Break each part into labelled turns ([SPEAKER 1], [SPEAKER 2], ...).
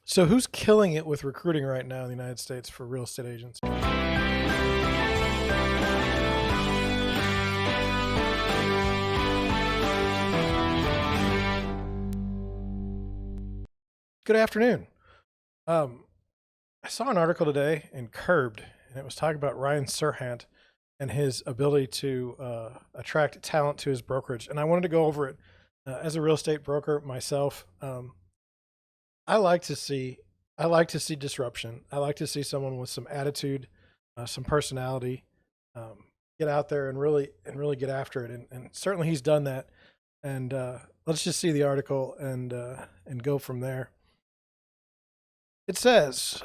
[SPEAKER 1] So who's killing it with recruiting right now in the United States for real estate agents? Good afternoon. I saw an article today in Curbed, and it was talking about Ryan Serhant and his ability to attract talent to his brokerage. And I wanted to go over it as a real estate broker myself. I like to see I like to see disruption. I like to see someone with some attitude, some personality, get out there and really get after it. And certainly he's done that. And let's just see the article and go from there. It says,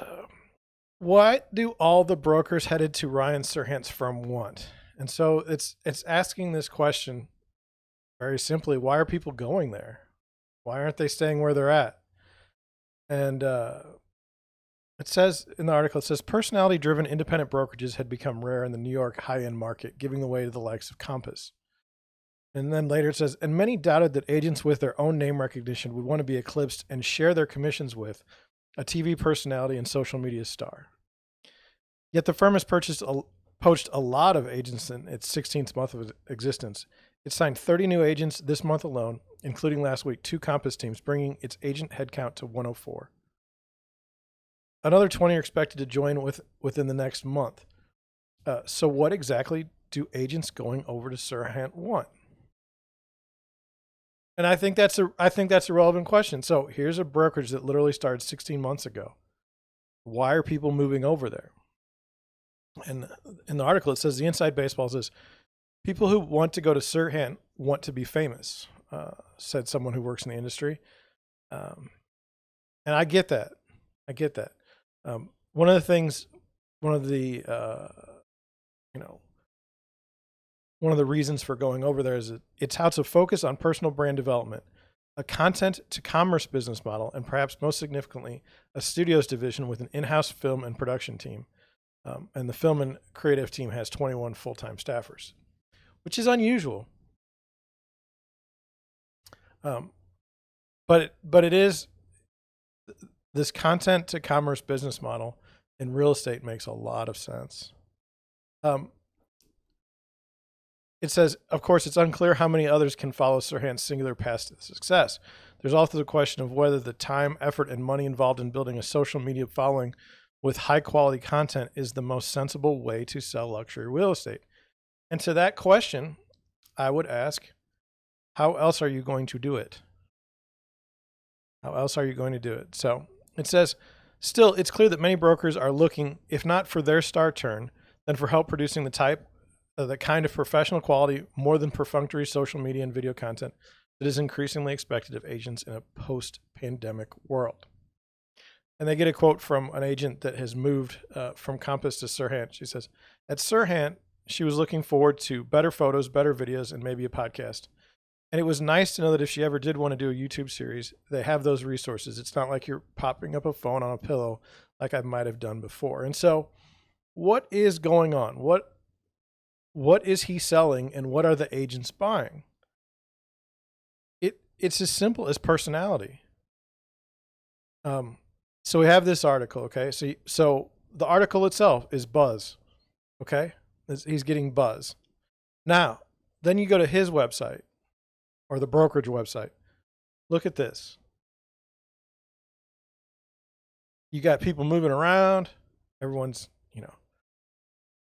[SPEAKER 1] "What do all the brokers headed to Ryan Serhant's firm want?" And so it's asking this question very simply: why are people going there? Why aren't they staying where they're at? And it says in the article, it says personality-driven independent brokerages had become rare in the New York high-end market, giving the way to the likes of Compass. And then later it says, and many doubted that agents with their own name recognition would want to be eclipsed and share their commissions with a TV personality and social media star. Yet the firm has poached a lot of agents in its 16th month of existence. It signed 30 new agents this month alone, including last week 2 Compass teams, bringing its agent headcount to 104. Another 20 are expected to join within the next month. So what exactly do agents going over to Serhant want? And I think that's a relevant question. So here's a brokerage that literally started 16 months ago. Why are people moving over there? And in the article, it says the inside baseball says people who want to go to Serhant want to be famous, said someone who works in the industry. And I get that. One of the things, one of the reasons for going over there is that it's how to focus on personal brand development, a content to commerce business model, and perhaps most significantly, a studios division with an in-house film and production team. And the film and creative team has 21 full-time staffers, which is unusual. But it is this content to commerce business model in real estate makes a lot of sense. It says, of course, it's unclear how many others can follow Serhant's singular path to success. There's also the question of whether the time, effort, and money involved in building a social media following with high quality content is the most sensible way to sell luxury real estate. And to that question, I would ask, how else are you going to do it? How else are you going to do it? So it says, still, it's clear that many brokers are looking, if not for their star turn, then for help producing the kind of professional quality, more than perfunctory social media and video content that is increasingly expected of agents in a post-pandemic world. And they get a quote from an agent that has moved from Compass to Serhant. She says, at Serhant, she was looking forward to better photos, better videos, and maybe a podcast. And it was nice to know that if she ever did want to do a YouTube series, they have those resources. It's not like you're popping up a phone on a pillow like I might have done before. And so what is going on? What is he selling, and what are the agents buying? It's as simple as personality. So we have this article, okay? So the article itself is buzz, okay? He's getting buzz. Now, then you go to his website or the brokerage website. Look at this. You got people moving around. Everyone's,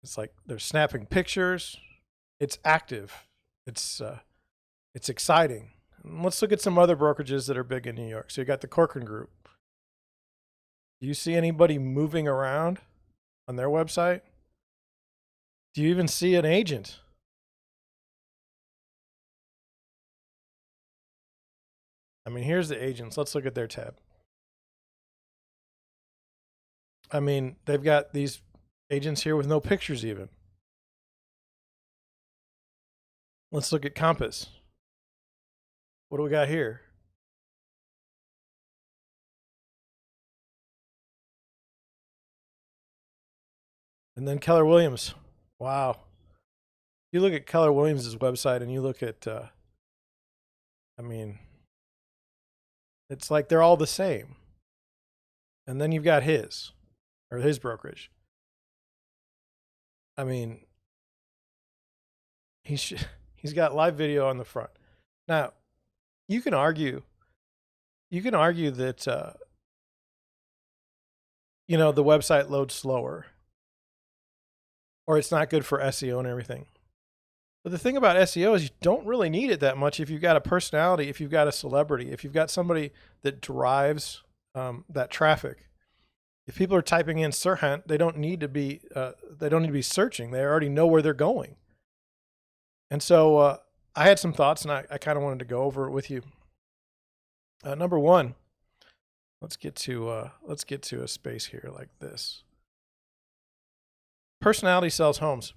[SPEAKER 1] it's like they're snapping pictures. It's active. It's exciting. And let's look at some other brokerages that are big in New York. So you got the Corcoran Group. Do you see anybody moving around on their website? Do you even see an agent? I mean, here's the agents. Let's look at their tab. I mean, they've got these agents here with no pictures even. Let's look at Compass. What do we got here? And then Keller Williams. Wow. You look at Keller Williams' website and you look at, it's like they're all the same. and then you've got his brokerage. I mean, he's got live video on the front. Now, you can argue that the website loads slower, or it's not good for SEO and everything. But the thing about SEO is you don't really need it that much if you've got a personality, if you've got a celebrity, if you've got somebody that drives that traffic. If people are typing in Serhant, they don't need to be searching. They already know where they're going. And so I had some thoughts, and I kind of wanted to go over it with you. Number one, let's get to a space here like this. Personality sells homes.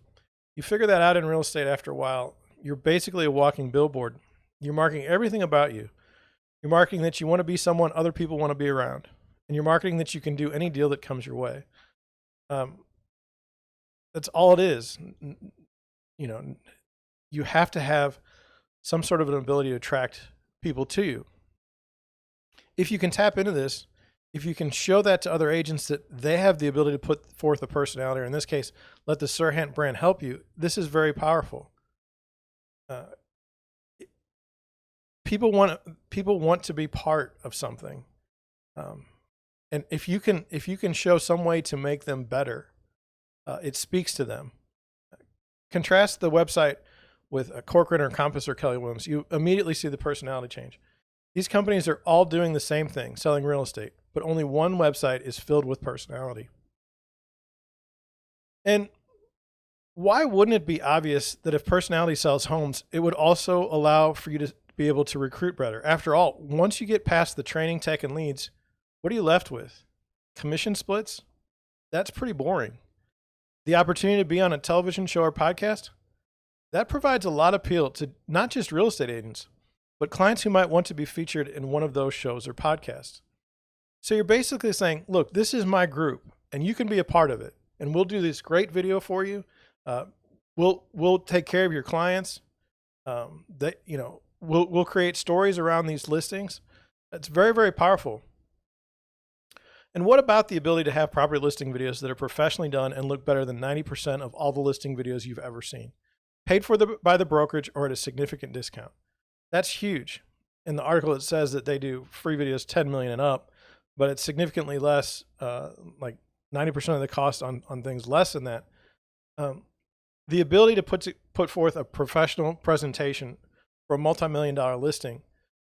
[SPEAKER 1] You figure that out in real estate after a while. You're basically a walking billboard. You're marketing everything about you. You're marketing that you want to be someone other people want to be around. And you're marketing that you can do any deal that comes your way. That's all it is. You have to have some sort of an ability to attract people to you. If you can tap into this, if you can show that to other agents that they have the ability to put forth a personality, or in this case, let the Serhant brand help you, this is very powerful. People want to be part of something. And if you can show some way to make them better, it speaks to them. Contrast the website with a Corcoran or Compass or Keller Williams. You immediately see the personality change. These companies are all doing the same thing, selling real estate, but only one website is filled with personality. And why wouldn't it be obvious that if personality sells homes, it would also allow for you to be able to recruit better? After all, once you get past the training, tech, and leads, what are you left with? Commission splits? That's pretty boring. The opportunity to be on a television show or podcast? That provides a lot of appeal to not just real estate agents, but clients who might want to be featured in one of those shows or podcasts. So you're basically saying, look, this is my group, and you can be a part of it. And we'll do this great video for you. We'll take care of your clients. We'll create stories around these listings. It's very, very powerful. And what about the ability to have property listing videos that are professionally done and look better than 90% of all the listing videos you've ever seen? Paid for by the brokerage or at a significant discount. That's huge. In the article, it says that they do free videos 10 million and up, but it's significantly less, like 90% of the cost on things less than that. The ability to put forth a professional presentation for a multi-million-dollar listing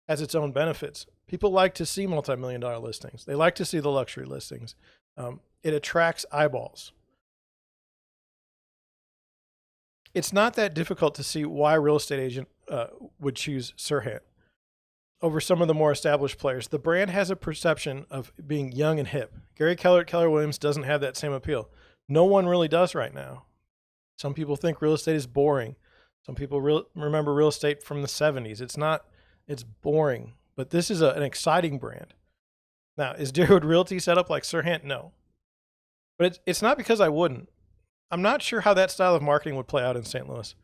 [SPEAKER 1] has its own benefits. People like to see multi-million-dollar listings. They like to see the luxury listings. It attracts eyeballs. It's not that difficult to see why a real estate agent would choose Serhant over some of the more established players. The brand has a perception of being young and hip. Gary Keller at Keller Williams doesn't have that same appeal. No one really does right now. Some people think real estate is boring. Some people remember real estate from the 70s. It's not, it's boring. But this is an exciting brand. Now, is Deerwood Realty set up like Serhant? No. But it's not because I wouldn't. I'm not sure how that style of marketing would play out in St. Louis.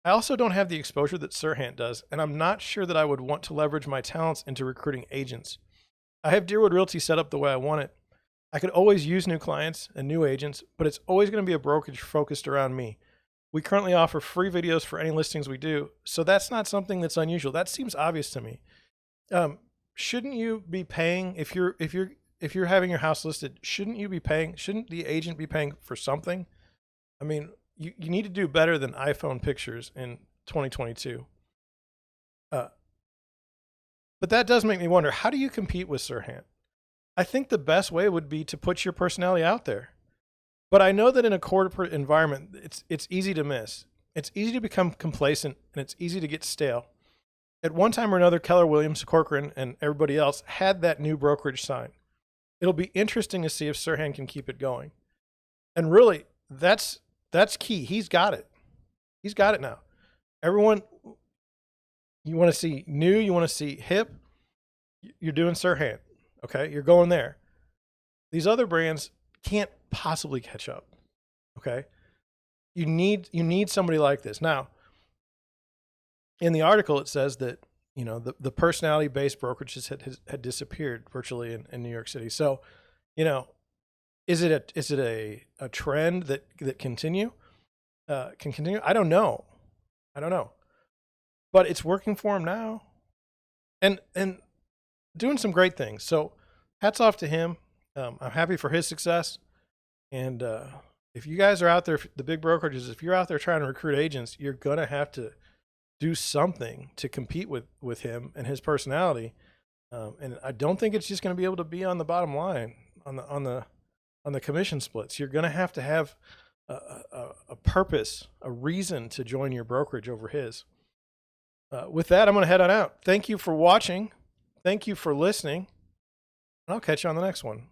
[SPEAKER 1] I also don't have the exposure that Serhant does, and I'm not sure that I would want to leverage my talents into recruiting agents. I have Deerwood Realty set up the way I want it. I could always use new clients and new agents, but it's always going to be a brokerage focused around me. We currently offer free videos for any listings we do, so that's not something that's unusual. That seems obvious to me. Shouldn't you be paying if you're having your house listed? Shouldn't the agent be paying for something? I mean, you need to do better than iPhone pictures in 2022. But that does make me wonder, how do you compete with Serhant? I think the best way would be to put your personality out there. But I know that in a corporate environment, it's easy to miss. It's easy to become complacent, and it's easy to get stale. At one time or another, Keller Williams, Corcoran, and everybody else had that new brokerage sign. It'll be interesting to see if Serhant can keep it going. And really, that's key. He's got it. He's got it now. Everyone, you want to see new, you want to see hip, you're doing Serhant. Okay, you're going there. These other brands can't possibly catch up. Okay, you need somebody like this. Now, in the article, it says that the personality-based brokerages had disappeared virtually in New York City. So You know, is it a trend that can continue? I don't know. I don't know. But it's working for him now. And doing some great things. So hats off to him. I'm happy for his success. And if you guys are out there, the big brokerages, if you're out there trying to recruit agents, you're gonna have to do something to compete with him and his personality. And I don't think it's just going to be able to be on the bottom line on the commission splits. You're going to have a purpose, a reason to join your brokerage over his. With that, I'm going to head on out. Thank you for watching. Thank you for listening. I'll catch you on the next one.